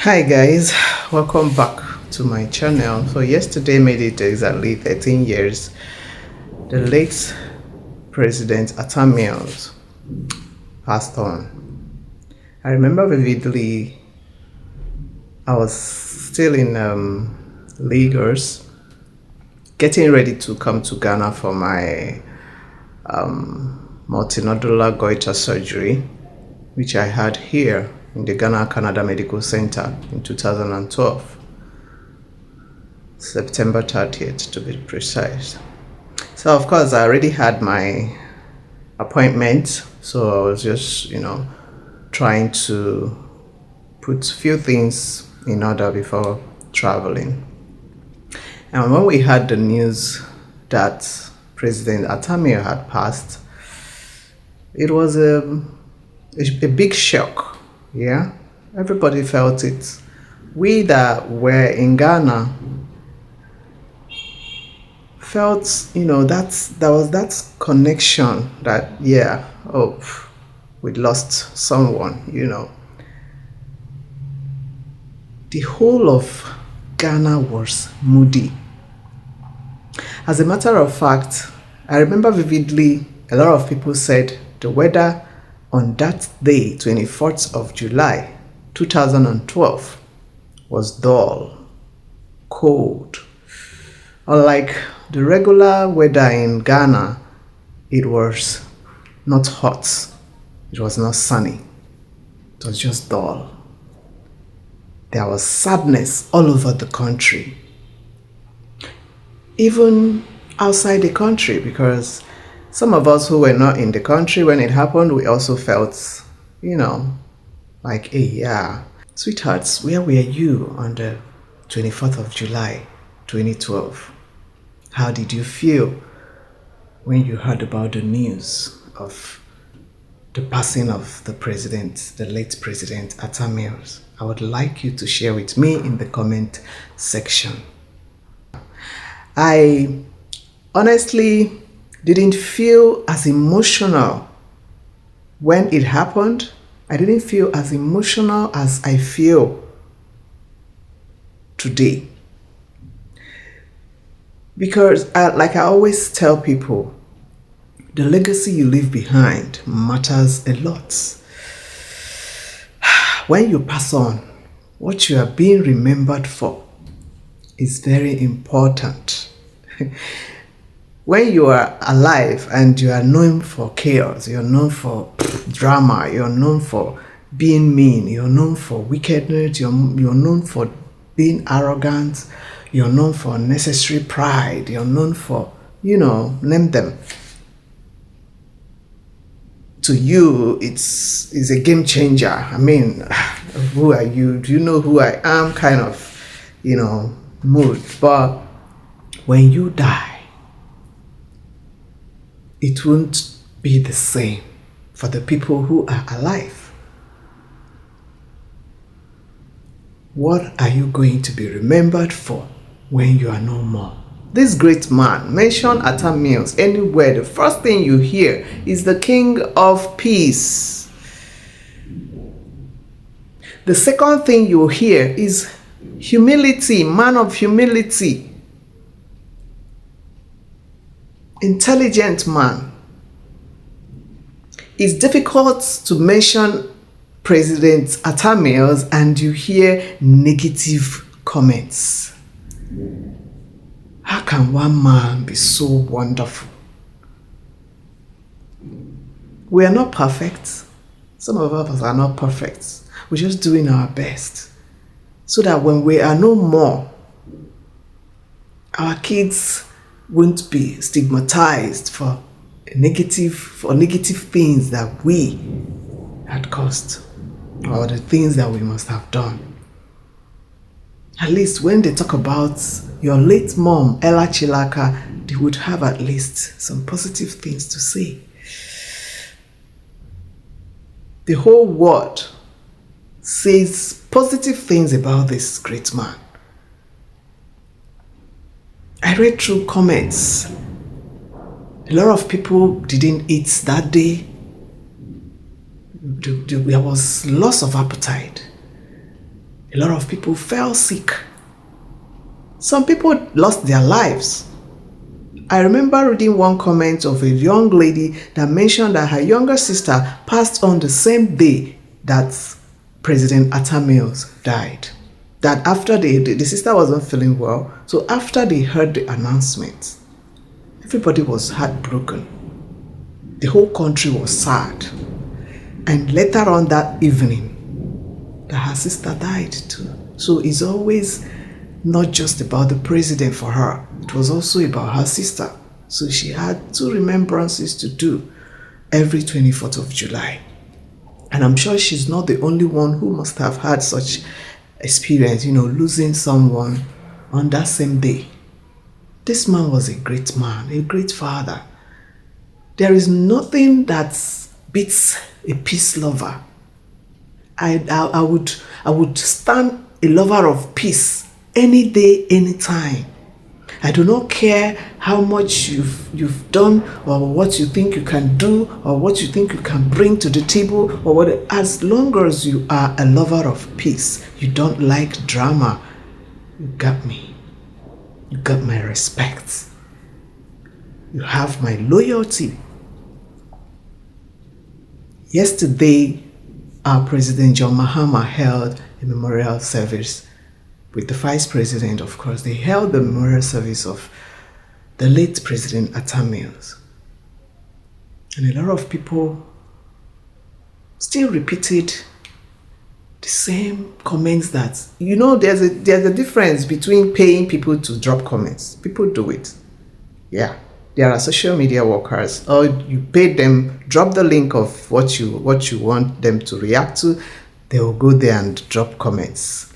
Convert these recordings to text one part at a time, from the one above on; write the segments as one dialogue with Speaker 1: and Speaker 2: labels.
Speaker 1: Hi guys, welcome back to my channel. So yesterday made it exactly 13 years. The late President Atta passed on. I remember vividly I was still in Lagos getting ready to come to Ghana for my multinodular goiter surgery, which I had here in the Ghana Canada Medical Center in 2012. September 30th to be precise. So of course I already had my appointment, so I was just trying to put few things in order before traveling. And when we had the news that President Atta had passed, it was a big shock. Yeah, everybody felt it. We that were in Ghana felt, there was that connection that, yeah, oh, we lost someone. The whole of Ghana was moody. As a matter of fact, I remember vividly a lot of people said the weather on that day, 24th of July 2012, was dull, cold. Unlike the regular weather in Ghana, it was not hot, it was not sunny, it was just dull. There was sadness all over the country, even outside the country, because some of us who were not in the country when it happened, we also felt, like, hey, yeah, sweethearts, where were you on the 24th of July 2012? How did you feel when you heard about the news of the passing of the president, the late President Atta? I would like you to share with me in the comment section. I honestly didn't feel as emotional when it happened. I didn't feel as emotional as I feel today. Because, like I always tell people, the legacy you leave behind matters a lot. When you pass on, what you are being remembered for is very important. When you are alive and you are known for chaos, you're known for drama, you're known for being mean, you're known for wickedness, you're known for being arrogant, you're known for unnecessary pride, you're known for, name them. To you, it's a game changer. I mean, who are you? Do you know who I am? Kind of, mood. But when you die, it won't be the same for the people who are alive. What are you going to be remembered for when you are no more? This great man, mention Atta anywhere, the first thing you hear is the King of Peace. The second thing you hear is humility, man of humility, intelligent man. It's difficult to mention President Atta and you hear negative comments. How can one man be so wonderful? We are not perfect. Some of us are not perfect. We're just doing our best so that when we are no more, our kids won't be stigmatized for negative things that we had caused or the things that we must have done. At least when they talk about your late mom, Ella Chilaka, they would have at least some positive things to say. The whole world says positive things about this great man. I read through comments. A lot of people didn't eat that day. There was loss of appetite. A lot of people fell sick. Some people lost their lives. I remember reading one comment of a young lady that mentioned that her younger sister passed on the same day that President Atta died. That after the sister wasn't feeling well, so after they heard the announcement, everybody was heartbroken. The whole country was sad. And later on that evening, that her sister died too. So it's always not just about the president for her. It was also about her sister. So she had 2 remembrances to do every 24th of July. And I'm sure she's not the only one who must have had such experience, losing someone on that same day. This man was a great man, a great father. There is nothing that beats a peace lover. I would stand a lover of peace any day, any time. I do not care how much you've done or what you think you can do or what you think you can bring to the table or what. As long as you are a lover of peace, you don't like drama, you got me. You got my respect. You have my loyalty. Yesterday, our President John Mahama held a memorial service with the Vice President, of course. They held the memorial service of the late President Atta. And a lot of people still repeated the same comments that, there's a difference between paying people to drop comments. People do it. Yeah. There are social media workers, or you pay them, drop the link of what you want them to react to, they will go there and drop comments.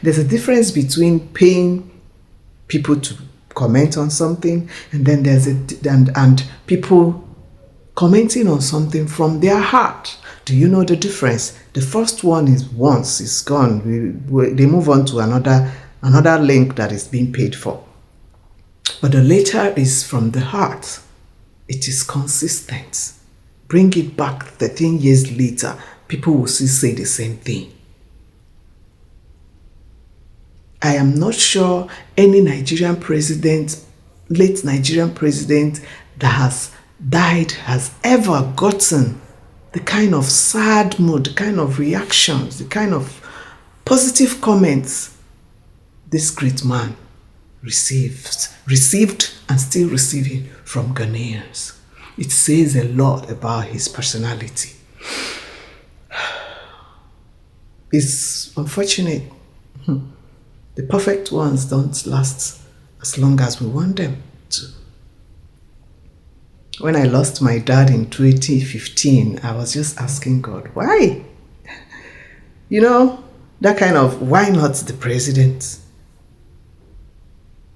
Speaker 1: There's a difference between paying people to comment on something and then there's and people commenting on something from their heart. Do you know the difference? The first one is once it's gone, they move on to another link that is being paid for. But the later is from the heart. It is consistent. Bring it back 13 years later, people will still say the same thing. I am not sure any Nigerian president, late Nigerian president that has died has ever gotten the kind of sad mood, the kind of reactions, the kind of positive comments this great man received and still receiving from Ghanaians. It says a lot about his personality. It's unfortunate. The perfect ones don't last as long as we want them to. When I lost my dad in 2015, I was just asking God, why? That kind of, why not the president?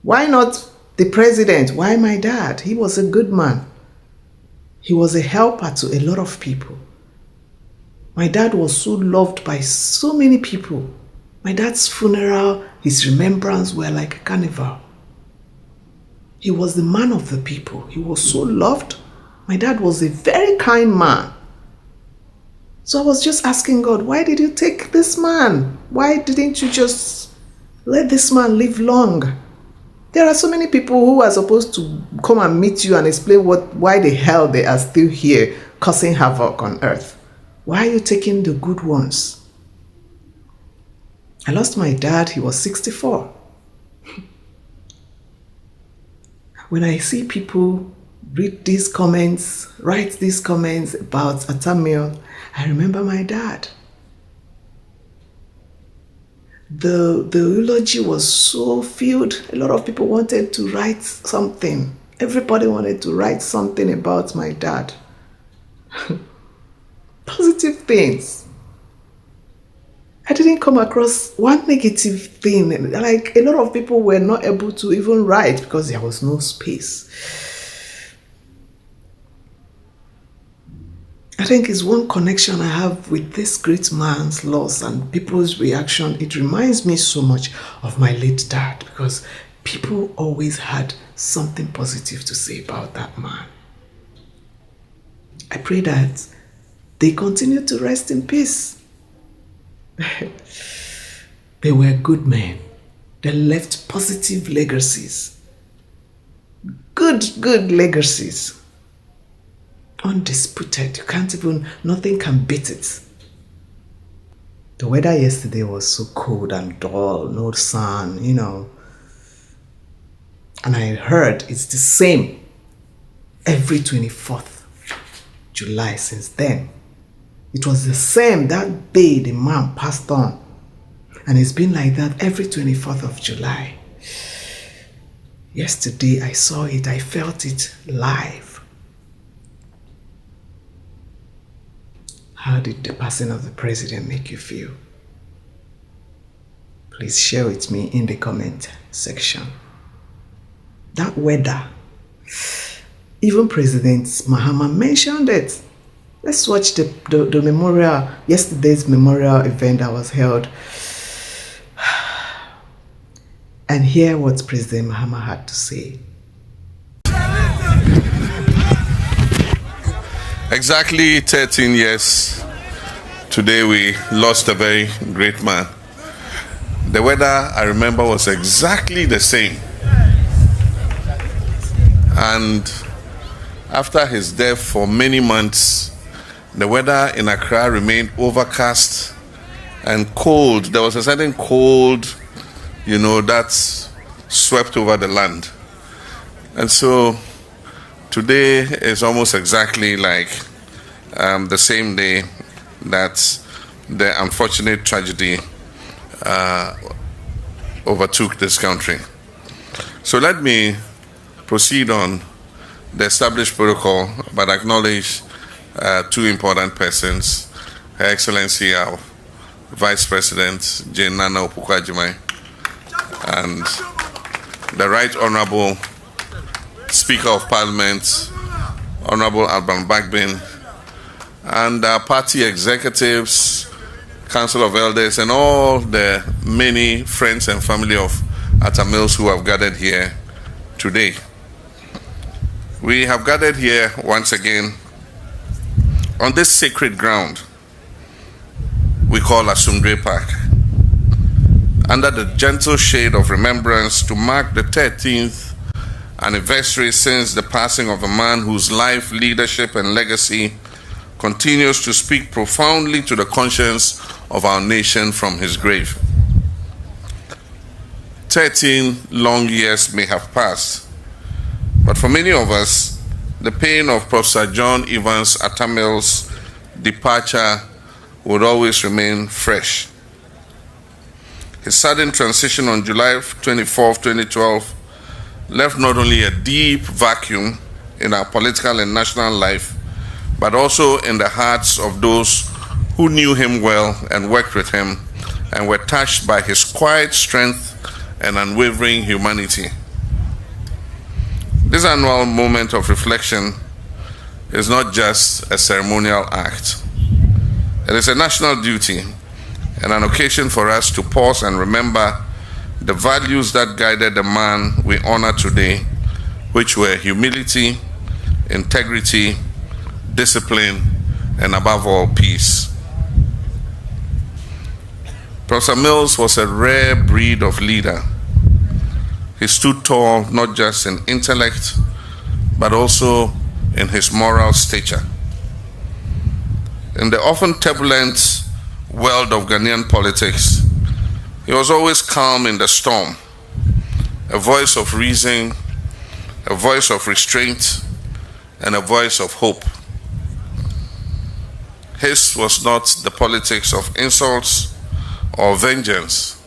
Speaker 1: Why not the president? Why my dad? He was a good man. He was a helper to a lot of people. My dad was so loved by so many people. My dad's funeral, his remembrance were like a carnival. He was the man of the people. He was so loved. My dad was a very kind man. So I was just asking God, why did you take this man? Why didn't you just let this man live long? There are so many people who are supposed to come and meet you and explain why the hell they are still here causing havoc on earth. Why are you taking the good ones? I lost my dad, he was 64. When I see people read these comments, write these comments about Atta, I remember my dad. The eulogy was so filled. A lot of people wanted to write something. Everybody wanted to write something about my dad. Positive things. I didn't come across one negative thing. Like, a lot of people were not able to even write because there was no space. I think it's one connection I have with this great man's loss and people's reaction. It reminds me so much of my late dad because people always had something positive to say about that man. I pray that they continue to rest in peace. They were good men. They left positive legacies. Good legacies. Undisputed. Nothing can beat it. The weather yesterday was so cold and dull, no sun, And I heard it's the same every 24th July since then. It was the same that day the man passed on. And it's been like that every 24th of July. Yesterday I saw it, I felt it live. How did the passing of the president make you feel? Please share with me in the comment section. That weather, even President Mahama mentioned it. Let's watch the memorial, yesterday's memorial event that was held, and hear what President Mahama had to say.
Speaker 2: Exactly 13 years, today we lost a very great man. The weather, I remember, was exactly the same. And after his death for many months, the weather in Accra remained overcast and cold. There was a certain cold, that swept over the land. And so today is almost exactly like the same day that the unfortunate tragedy overtook this country. So let me proceed on the established protocol, but acknowledge two important persons: Her Excellency our Vice President Jane Nana Opukwa-Agyeman and the Right Honorable Speaker of Parliament, Honorable Alban Bagbin, and our party executives, Council of Elders, and all the many friends and family of Atta Mills who have gathered here today. We have gathered here once again on this sacred ground we call Asumdwe Park, under the gentle shade of remembrance, to mark the 13th anniversary since the passing of a man whose life, leadership, and legacy continues to speak profoundly to the conscience of our nation from his grave. 13 long years may have passed, but for many of us, the pain of Professor John Evans Atta Mills' departure would always remain fresh. His sudden transition on July 24, 2012, left not only a deep vacuum in our political and national life, but also in the hearts of those who knew him well and worked with him and were touched by his quiet strength and unwavering humanity. This annual moment of reflection is not just a ceremonial act. It is a national duty and an occasion for us to pause and remember the values that guided the man we honor today, which were humility, integrity, discipline, and above all, peace. Professor Mills was a rare breed of leader. He stood tall not just in intellect, but also in his moral stature. In the often turbulent world of Ghanaian politics, he was always calm in the storm, a voice of reason, a voice of restraint, and a voice of hope. His was not the politics of insults or vengeance,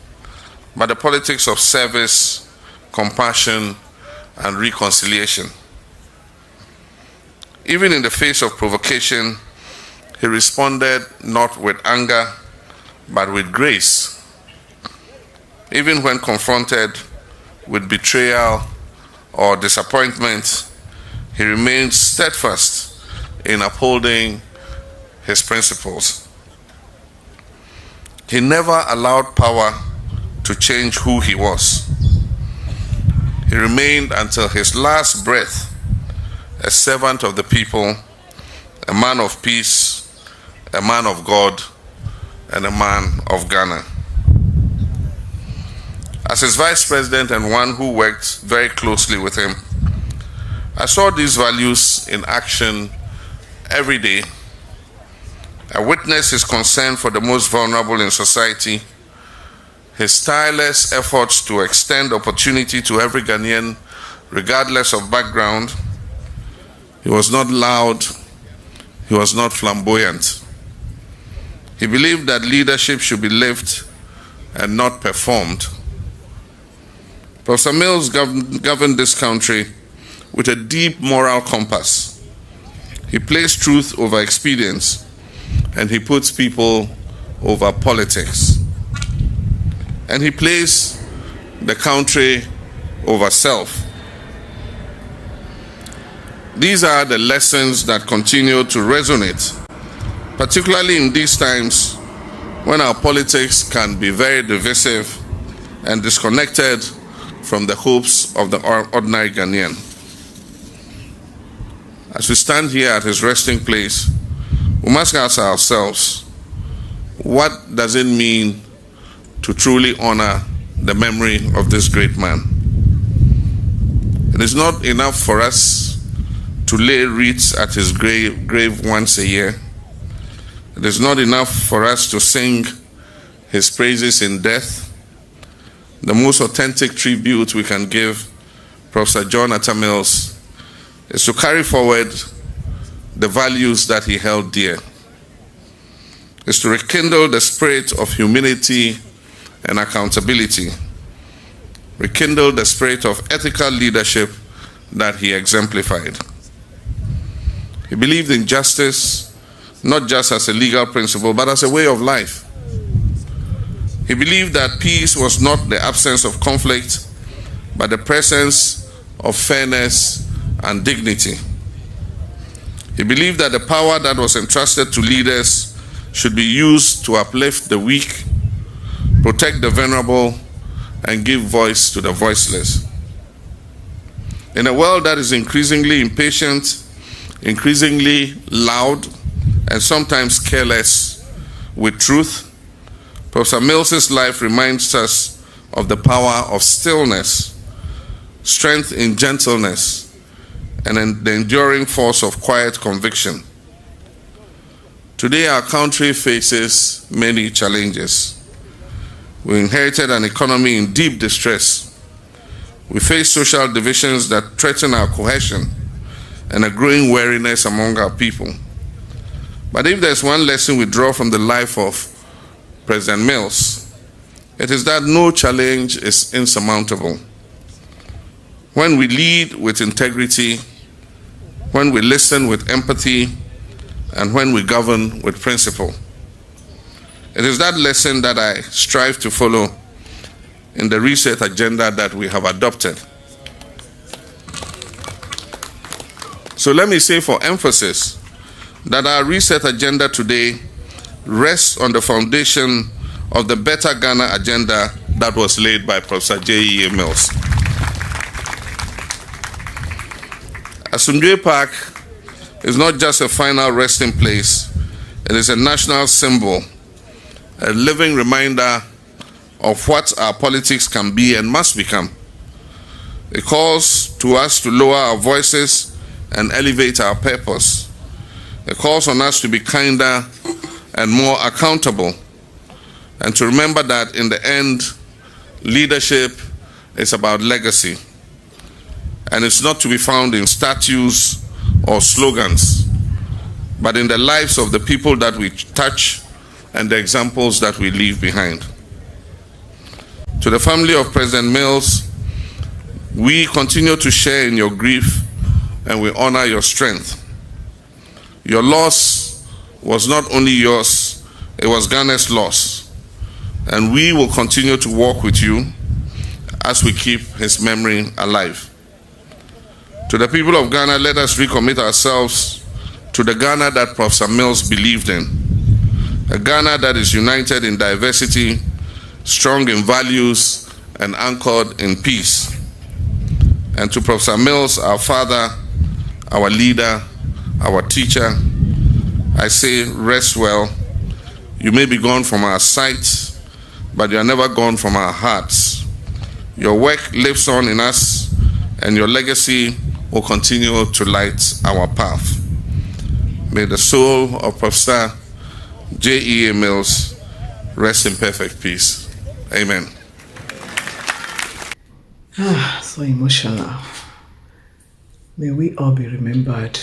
Speaker 2: but the politics of service, compassion, and reconciliation. Even in the face of provocation, he responded not with anger, but with grace. Even when confronted with betrayal or disappointment, he remained steadfast in upholding his principles. He never allowed power to change who he was. He remained until his last breath a servant of the people, a man of peace, a man of God, and a man of Ghana. As his vice president and one who worked very closely with him, I saw these values in action every day. I witnessed his concern for the most vulnerable in society, his tireless efforts to extend opportunity to every Ghanaian, regardless of background. He was not loud, he was not flamboyant. He believed that leadership should be lived and not performed. Professor Mills governed this country with a deep moral compass. He placed truth over expedience, and he puts people over politics. And he placed the country over self. These are the lessons that continue to resonate, particularly in these times when our politics can be very divisive and disconnected from the hopes of the ordinary Ghanaian. As we stand here at his resting place, we must ask ourselves, what does it mean to truly honor the memory of this great man? It is not enough for us to lay wreaths at his grave once a year. It is not enough for us to sing his praises in death. The most authentic tribute we can give Professor John Atta Mills is to carry forward the values that he held dear. Is to rekindle the spirit of humility and accountability. Rekindle the spirit of ethical leadership that he exemplified. He believed in justice, not just as a legal principle, but as a way of life. He believed that peace was not the absence of conflict, but the presence of fairness and dignity. He believed that the power that was entrusted to leaders should be used to uplift the weak, protect the vulnerable, and give voice to the voiceless. In a world that is increasingly impatient, increasingly loud, and sometimes careless with truth, Professor Mills's life reminds us of the power of stillness, strength in gentleness, and the enduring force of quiet conviction. Today, our country faces many challenges. We inherited an economy in deep distress. We face social divisions that threaten our cohesion and a growing weariness among our people. But if there's one lesson we draw from the life of President Mills, it is that no challenge is insurmountable. When we lead with integrity, when we listen with empathy, and when we govern with principle. It is that lesson that I strive to follow in the reset agenda that we have adopted. So let me say for emphasis that our reset agenda today rests on the foundation of the Better Ghana agenda that was laid by Professor J.E.A. Mills. Asumdwe Park is not just a final resting place, it is a national symbol, a living reminder of what our politics can be and must become. It calls to us to lower our voices and elevate our purpose. It calls on us to be kinder and more accountable, and to remember that in the end, leadership is about legacy, and it's not to be found in statues or slogans, but in the lives of the people that we touch and the examples that we leave behind. To the family of President Mills, we continue to share in your grief and we honor your strength. Your loss was not only yours, it was Ghana's loss. And we will continue to walk with you as we keep his memory alive. To the people of Ghana, let us recommit ourselves to the Ghana that Professor Mills believed in. A Ghana that is united in diversity, strong in values, and anchored in peace. And to Professor Mills, our father, our leader, our teacher, I say, rest well. You may be gone from our sight, but you are never gone from our hearts. Your work lives on in us, and your legacy will continue to light our path. May the soul of Professor J.E.A. Mills rest in perfect peace. Amen.
Speaker 1: So emotional. May we all be remembered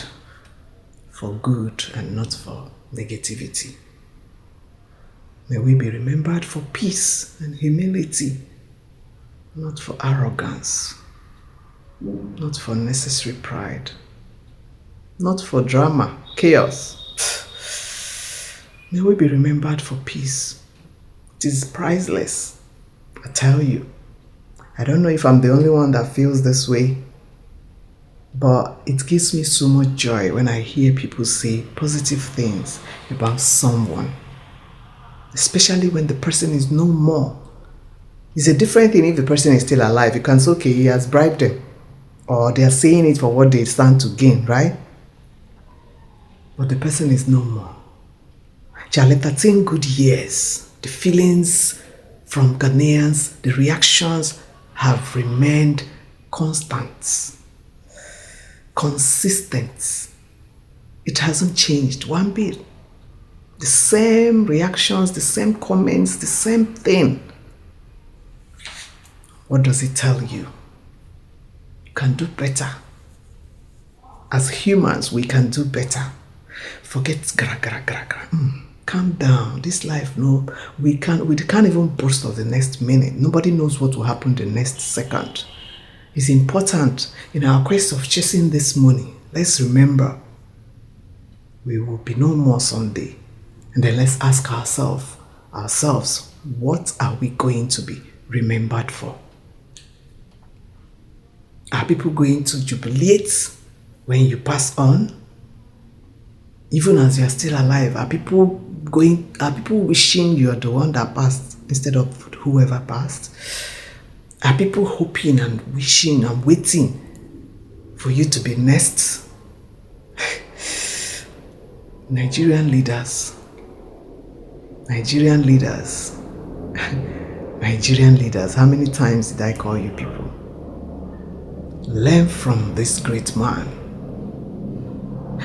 Speaker 1: for good and not for negativity. May we be remembered for peace and humility, not for arrogance, not for unnecessary pride, not for drama, chaos. May we be remembered for peace. It is priceless, I tell you. I don't know if I'm the only one that feels this way, but it gives me so much joy when I hear people say positive things about someone, especially when the person is no more. It's a different thing if the person is still alive. You can say, okay, he has bribed them, or they are saying it for what they stand to gain, right? But the person is no more. Charlie, 13 good years, the feelings from Ghanaians, the reactions have remained constant, consistent. It hasn't changed one bit. The same reactions, the same comments, the same thing. What does it tell you? You can do better. As humans, we can do better. Forget gra gra gra gra. Calm down. This life, no, we can't even boast of the next minute. Nobody knows what will happen the next second. It's important in our quest of chasing this money. Let's remember we will be no more someday. And then let's ask ourselves, what are we going to be remembered for? Are people going to jubilate when you pass on? Even as you are still alive, are people wishing you are the one that passed instead of whoever passed? Are people hoping and wishing and waiting for you to be next? Nigerian leaders, how many times did I call you people? Learn from this great man,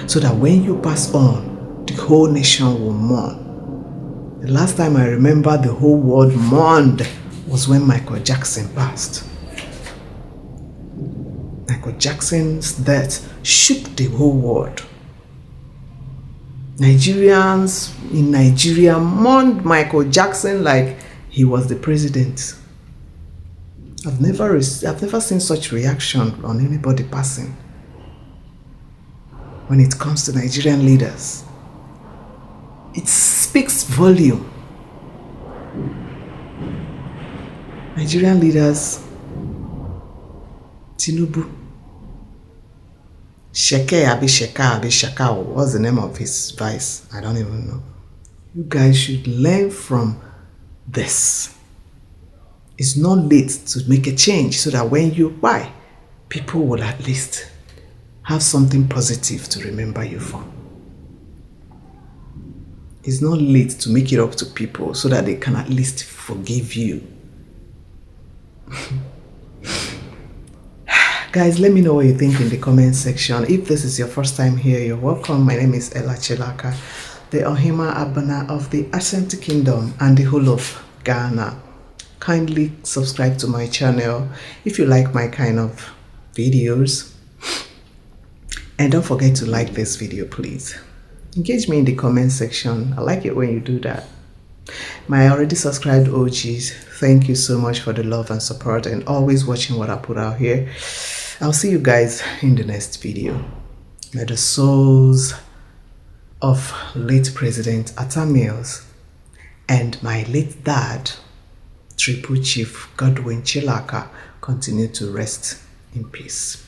Speaker 1: so that when you pass on, the whole nation will mourn. The last time I remember the whole world mourned was when Michael Jackson passed. Michael Jackson's death shook the whole world. Nigerians in Nigeria mourned Michael Jackson like he was the president. I've never seen such reaction on anybody passing. When it comes to Nigerian leaders, it speaks volume. Nigerian leaders, Tinubu, Sheka, what's the name of his vice? I don't even know. You guys should learn from this. It's not late to make a change, so that when you buy, people will at least have something positive to remember you for. It's not late to make it up to people so that they can at least forgive you. Guys, let me know what you think in the comment section. If this is your first time here, you're welcome. My name is Ella Chelaka, the Ohima Abana of the Ashanti Kingdom and the whole of Ghana. Kindly subscribe to my channel if you like my kind of videos. And don't forget to like this video, please. Engage me in the comment section. I like it when you do that. My already subscribed OGs, thank you so much for the love and support and always watching what I put out here. I'll see you guys in the next video. May the souls of late President Atta Mills and my late dad, Triple Chief Godwin Chilaka, continue to rest in peace.